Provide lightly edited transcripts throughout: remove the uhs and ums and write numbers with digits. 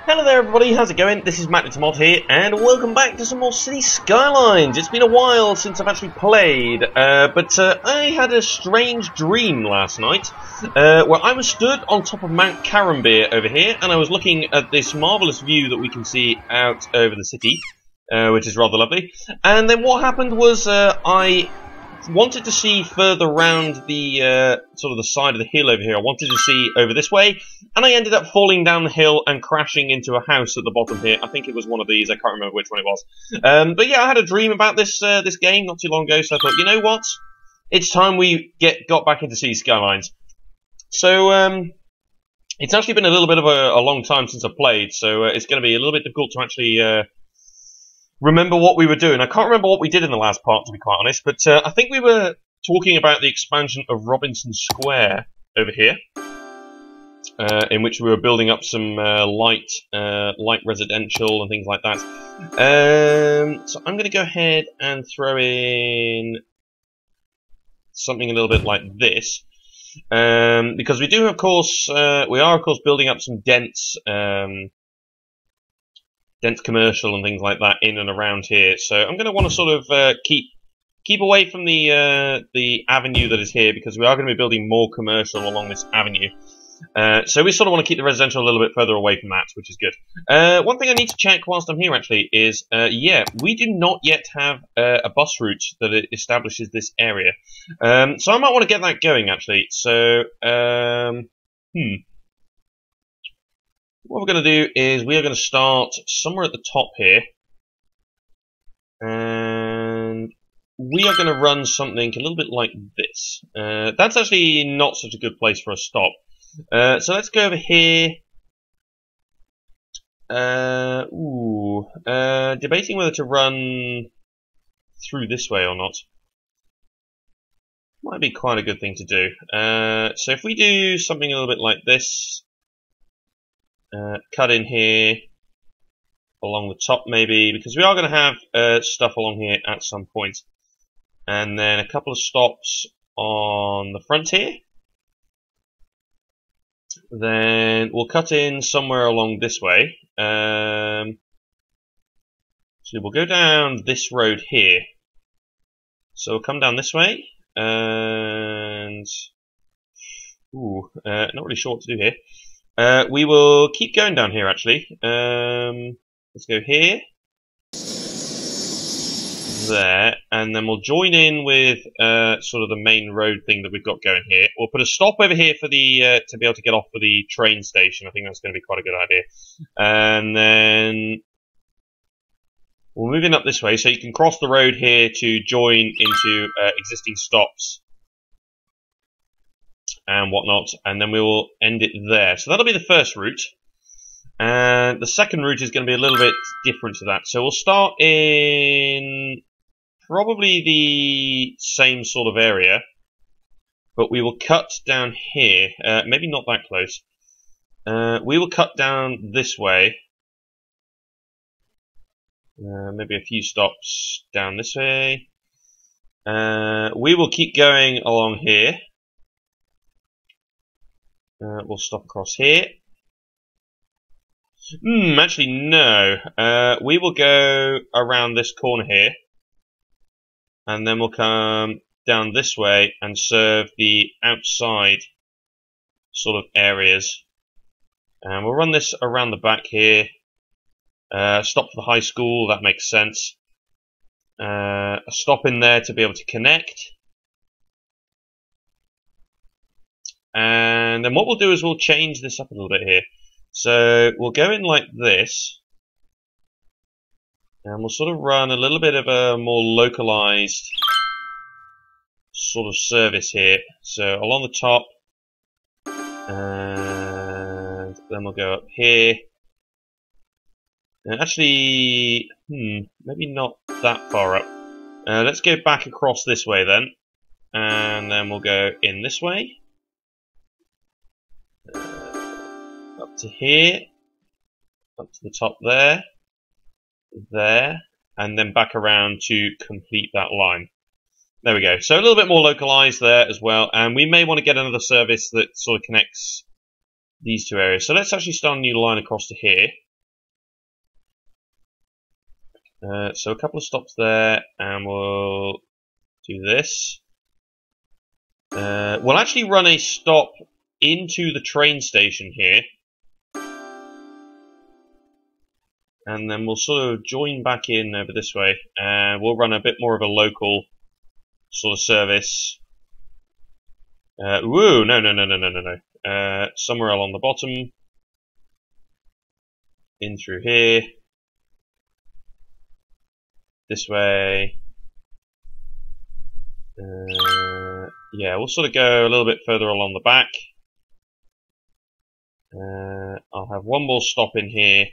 Hello there everybody, how's it going? This is Mod here, and welcome back to some more City Skylines. It's been a while since I've actually played, but I had a strange dream last night, where I was stood on top of Mount Carambir over here, and I was looking at this marvellous view that we can see out over the city, which is rather lovely. And then what happened was, I wanted to see further round the sort of the side of the hill over here. I wanted to see over this way, and I ended up falling down the hill and crashing into a house at the bottom here. I think it was one of these. I can't remember which one it was. But yeah, I had a dream about this this game not too long ago, so I thought, you know what? It's time we got back into City Skylines. So it's actually been a little bit of a long time since I played, so it's going to be a little bit difficult to actually remember what we were doing. I can't remember what we did in the last part, to be quite honest, but I think we were talking about the expansion of Robinson Square over here, in which we were building up some light residential and things like that. So I'm going to go ahead and throw in something a little bit like this, because we do, of course, we are of course building up some dense commercial and things like that in and around here. So I'm going to want to sort of keep away from the avenue that is here, because we are going to be building more commercial along this avenue. So we sort of want to keep the residential a little bit further away from that, which is good. One thing I need to check whilst I'm here actually is, yeah, we do not yet have a bus route that establishes this area. So I might want to get that going actually. So, what we're going to do is we are going to start somewhere at the top here, and we are going to run something a little bit like this. That's actually not such a good place for a stop. So let's go over here. Debating whether to run through this way or not. Might be quite a good thing to do. So if we do something a little bit like this. Cut in here along the top maybe, because we are going to have stuff along here at some point, and then a couple of stops on the front here. Then we'll cut in somewhere along this way. So we'll go down this road here. So we'll come down this way, and not really sure what to do here. We will keep going down here, actually. Let's go here. There. And then we'll join in with sort of the main road thing that we've got going here. We'll put a stop over here for the to be able to get off for the train station. I think that's going to be quite a good idea. And then we'll move in up this way, so you can cross the road here to join into existing stops and whatnot, and then we will end it there. So that'll be the first route, and the second route is going to be a little bit different to that. So we'll start in probably the same sort of area, but we will cut down here, maybe not that close. We will cut down this way, maybe a few stops down this way. We will keep going along here. We'll stop across here. Actually, no. We will go around this corner here, and then we'll come down this way and serve the outside sort of areas. And we'll run this around the back here. Stop for the high school, that makes sense. A stop in there to be able to connect. And then what we'll do is we'll change this up a little bit here. So we'll go in like this, and we'll sort of run a little bit of a more localized sort of service here. So along the top, and then we'll go up here. And actually, maybe not that far up. Let's go back across this way then, and then we'll go in this way. Up to here, up to the top there, and then back around to complete that line. There we go. So a little bit more localized there as well, and we may want to get another service that sort of connects these two areas. So let's actually start a new line across to here. So a couple of stops there, and we'll do this. We'll actually run a stop into the train station here. And then we'll sort of join back in over this way, and we'll run a bit more of a local sort of service. Woo, no. Somewhere along the bottom. In through here. This way. Yeah, we'll sort of go a little bit further along the back. I'll have one more stop in here.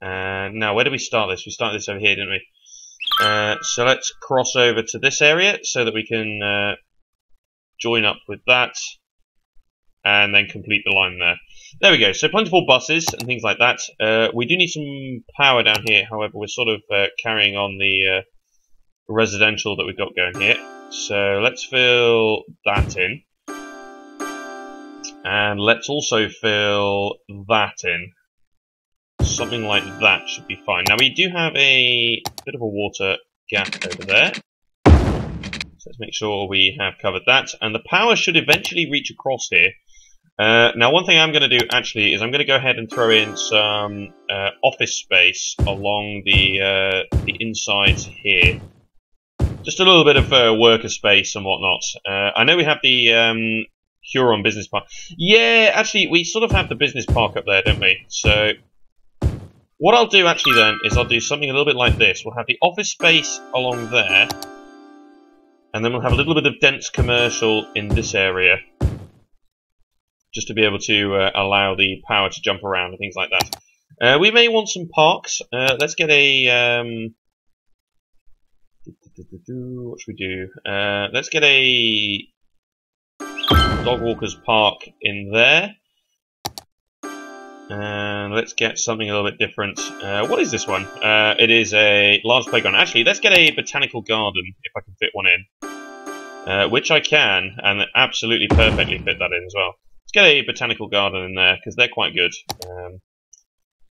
Now, where did we start this? We started this over here, didn't we? So let's cross over to this area so that we can join up with that and then complete the line there. There we go. So plentiful buses and things like that. We do need some power down here. However, we're sort of carrying on the residential that we've got going here. So let's fill that in. And let's also fill that in. Something like that should be fine. Now we do have a bit of a water gap over there. So let's make sure we have covered that. And the power should eventually reach across here. Now one thing I'm going to do actually is I'm going to go ahead and throw in some office space along the insides here. Just a little bit of worker space and whatnot. I know we have the Huron Business Park. Yeah, actually we sort of have the business park up there, don't we? So what I'll do actually then is I'll do something a little bit like this. We'll have the office space along there, and then we'll have a little bit of dense commercial in this area, just to be able to allow the power to jump around and things like that. We may want some parks. Let's get a... what should we do? Let's get a dog walkers park in there. And let's get something a little bit different. What is this one? It is a large playground. Actually, let's get a botanical garden, if I can fit one in. Which I can, and absolutely perfectly fit that in as well. Let's get a botanical garden in there, because they're quite good.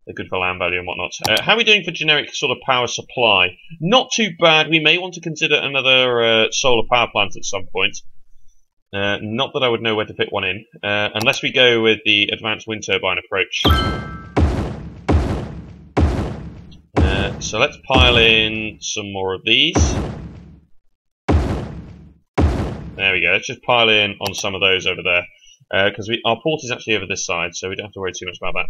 They're good for land value and whatnot. How are we doing for generic sort of power supply? Not too bad. We may want to consider another solar power plant at some point. Not that I would know where to fit one in, unless we go with the advanced wind turbine approach. So let's pile in some more of these. There we go. Let's just pile in on some of those over there, because our port is actually over this side, so we don't have to worry too much about that.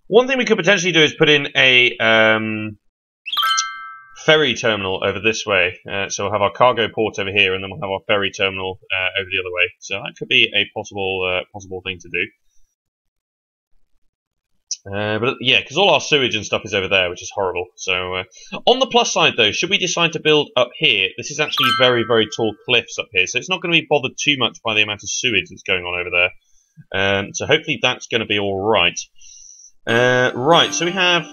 One thing we could potentially do is put in a ferry terminal over this way. So we'll have our cargo port over here, and then we'll have our ferry terminal over the other way. So that could be a possible thing to do. But yeah, because all our sewage and stuff is over there, which is horrible. So on the plus side, though, should we decide to build up here, this is actually very, very tall cliffs up here, so it's not going to be bothered too much by the amount of sewage that's going on over there. So hopefully that's going to be all right. Right, so we have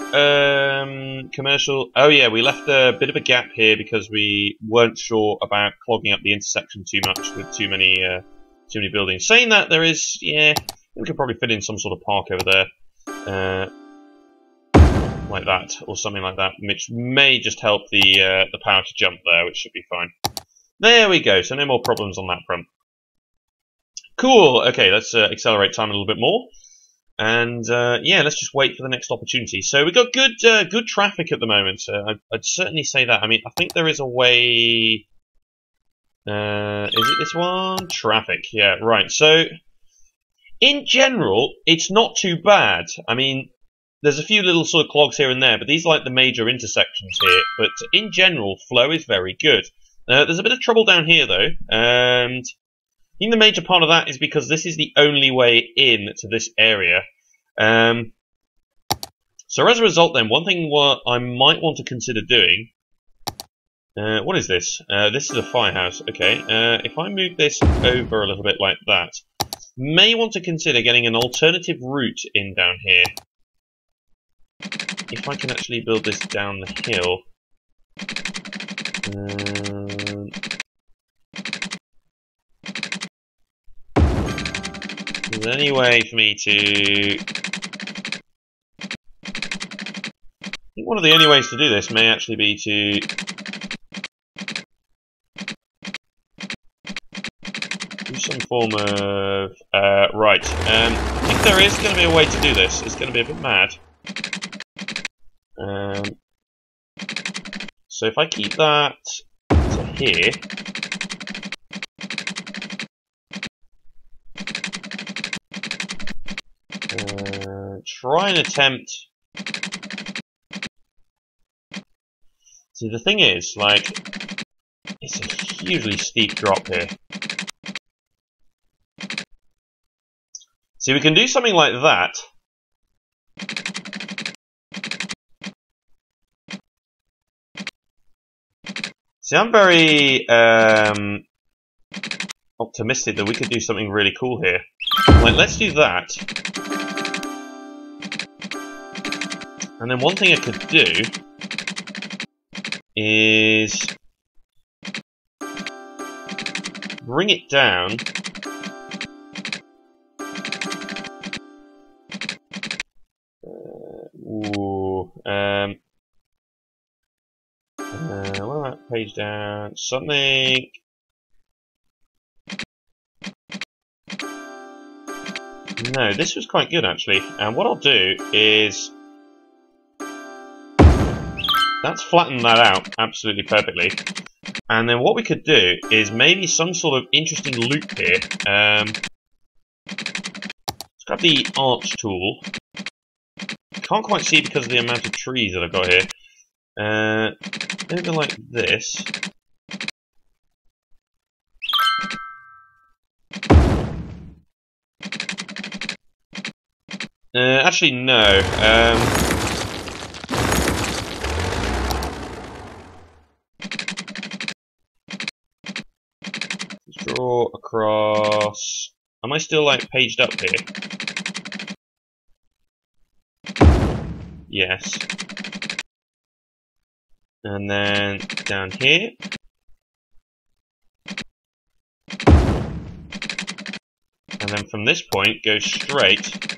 commercial. Oh yeah, we left a bit of a gap here because we weren't sure about clogging up the intersection too much with too many buildings. Saying that, there is, yeah, we could probably fit in some sort of park over there, like that or something like that, which may just help the power to jump there, which should be fine. There we go. So no more problems on that front. Cool. Okay, let's accelerate time a little bit more. And yeah, let's just wait for the next opportunity. So we've got good traffic at the moment. I'd certainly say that. I mean, I think there is a way. Is it this one? Traffic. Yeah, right. So in general, it's not too bad. I mean, there's a few little sort of clogs here and there, but these are like the major intersections here. But in general, flow is very good. There's a bit of trouble down here though, and I think the major part of that is because this is the only way in to this area. So as a result then, one thing what I might want to consider doing... what is this? This is a firehouse. Okay. If I move this over a little bit like that, may want to consider getting an alternative route in down here. If I can actually build this down the hill. Is there any way for me to... I think think one of the only ways to do this may actually be to do some form of... right. I think there is going to be a way to do this. It's going to be a bit mad. So if I keep that to here... try and attempt... See, the thing is, like, it's a hugely steep drop here. See, we can do something like that. See, I'm very optimistic that we could do something really cool here. Like, let's do that. And then one thing I could do is bring it down. What about page down? Something. No, this was quite good actually. And what I'll do is that's flattened that out absolutely perfectly. And then what we could do is maybe some sort of interesting loop here. Let's grab the arch tool. Can't quite see because of the amount of trees that I've got here. Maybe like this. Actually, no. Let's draw across. Am I still like paged up here? Yes. And then down here. And then from this point, go straight.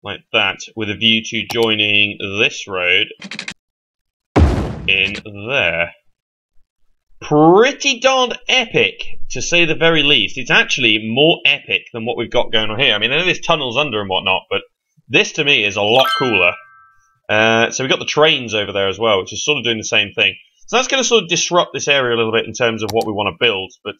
Like that, with a view to joining this road in there. Pretty darn epic, to say the very least. It's actually more epic than what we've got going on here. I mean, I know there's tunnels under and whatnot, but this to me is a lot cooler. So we've got the trains over there as well, which is sort of doing the same thing. So that's going to sort of disrupt this area a little bit in terms of what we want to build. But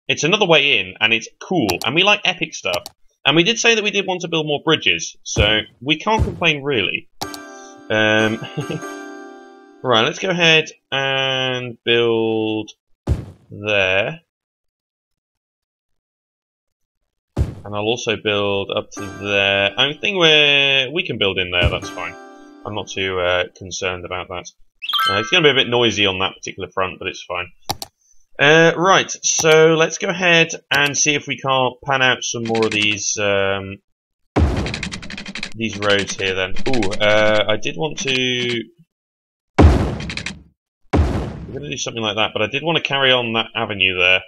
it's another way in, and it's cool. And we like epic stuff. And we did say that we did want to build more bridges, so we can't complain really. Right, let's go ahead and build there. And I'll also build up to there. I think we can build in there, that's fine. I'm not too concerned about that. It's going to be a bit noisy on that particular front, but it's fine. Right, so let's go ahead and see if we can't pan out some more of these roads here then. Ooh, I did want to... We're going to do something like that, but I did want to carry on that avenue there.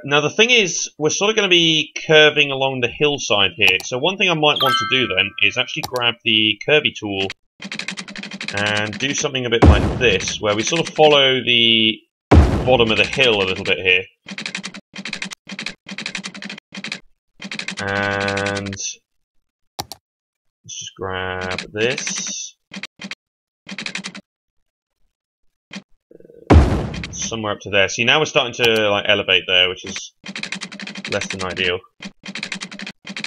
Now the thing is, we're sort of going to be curving along the hillside here. So one thing I might want to do then is actually grab the curvy tool and do something a bit like this, where we sort of follow the bottom of the hill a little bit here. And let's just grab this. Somewhere up to there. See, now we're starting to like elevate there, which is less than ideal.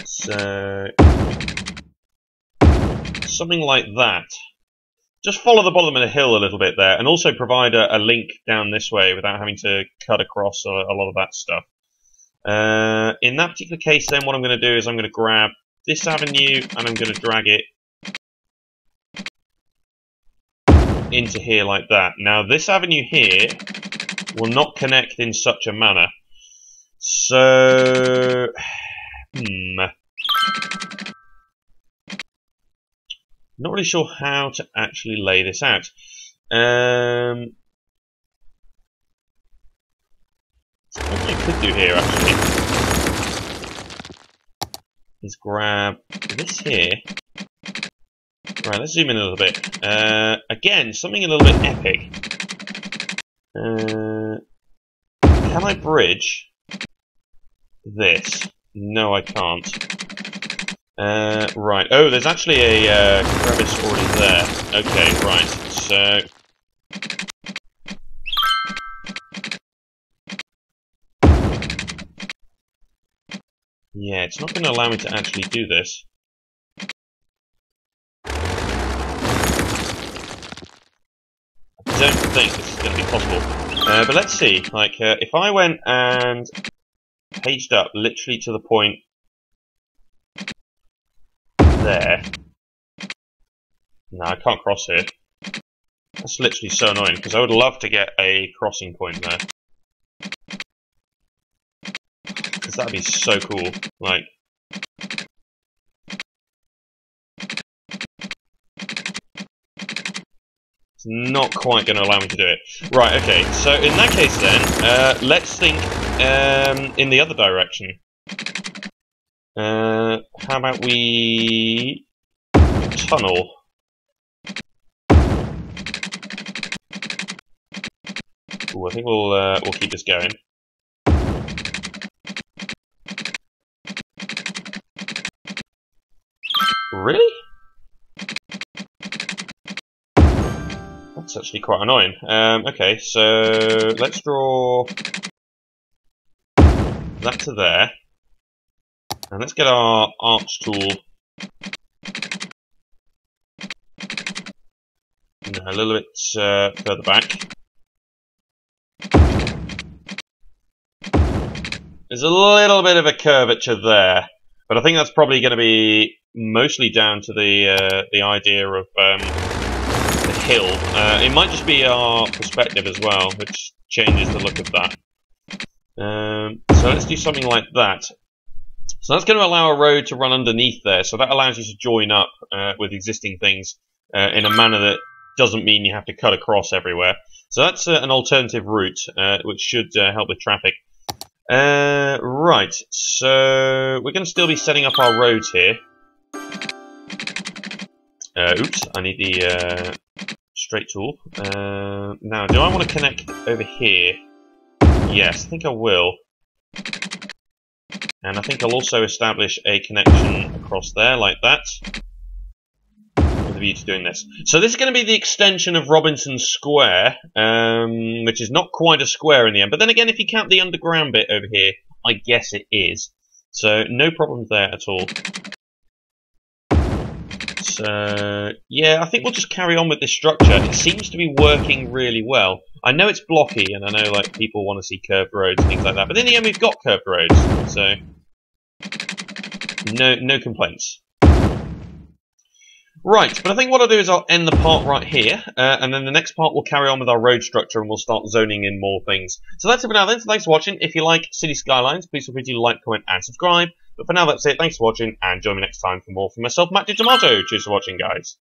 So something like that. Just follow the bottom of the hill a little bit there, and also provide a link down this way without having to cut across a lot of that stuff. In that particular case, then, what I'm going to do is I'm going to grab this avenue and I'm going to drag it into here like that. Now, this avenue here will not connect in such a manner. So, not really sure how to actually lay this out. What I could do here, actually, is grab this here. Right, let's zoom in a little bit. Again, something a little bit epic. Can I bridge this? No, I can't. Right. Oh, there's actually a crevice already there. Okay, right. So... yeah, it's not going to allow me to actually do this. I don't think this is going to be possible. But let's see. Like, if I went and paged up literally to the point there. No, I can't cross here. That's literally so annoying, because I would love to get a crossing point there. Because that'd be so cool. Like... it's not quite going to allow me to do it. Right, okay, so in that case then, let's think in the other direction. How about we tunnel? Ooh, I think we'll keep this going. Really? That's actually quite annoying. Okay, so let's draw that to there. And let's get our arch tool a little bit further back. There's a little bit of a curvature there, but I think that's probably going to be mostly down to the idea of the hill. It might just be our perspective as well, which changes the look of that. So let's do something like that. So that's going to allow a road to run underneath there, so that allows you to join up with existing things in a manner that doesn't mean you have to cut across everywhere. So that's an alternative route, which should help with traffic. Right, so we're going to still be setting up our roads here. Oops, I need the straight tool. Now, do I want to connect over here? Yes, I think I will. And I think I'll also establish a connection across there, like that, with a view to doing this. So this is going to be the extension of Robinson Square, which is not quite a square in the end. But then again, if you count the underground bit over here, I guess it is. So no problems there at all. So yeah, I think we'll just carry on with this structure. It seems to be working really well. I know it's blocky, and I know like people want to see curved roads and things like that. But in the end, we've got curved roads, so no complaints. Right, but I think what I'll do is I'll end the part right here, and then the next part we'll carry on with our road structure, and we'll start zoning in more things. So that's it for now then. So thanks for watching. If you like City Skylines, please feel free to like, comment, and subscribe. But for now, that's it. Thanks for watching, and join me next time for more from myself, Matt the Tomato. Cheers for watching, guys.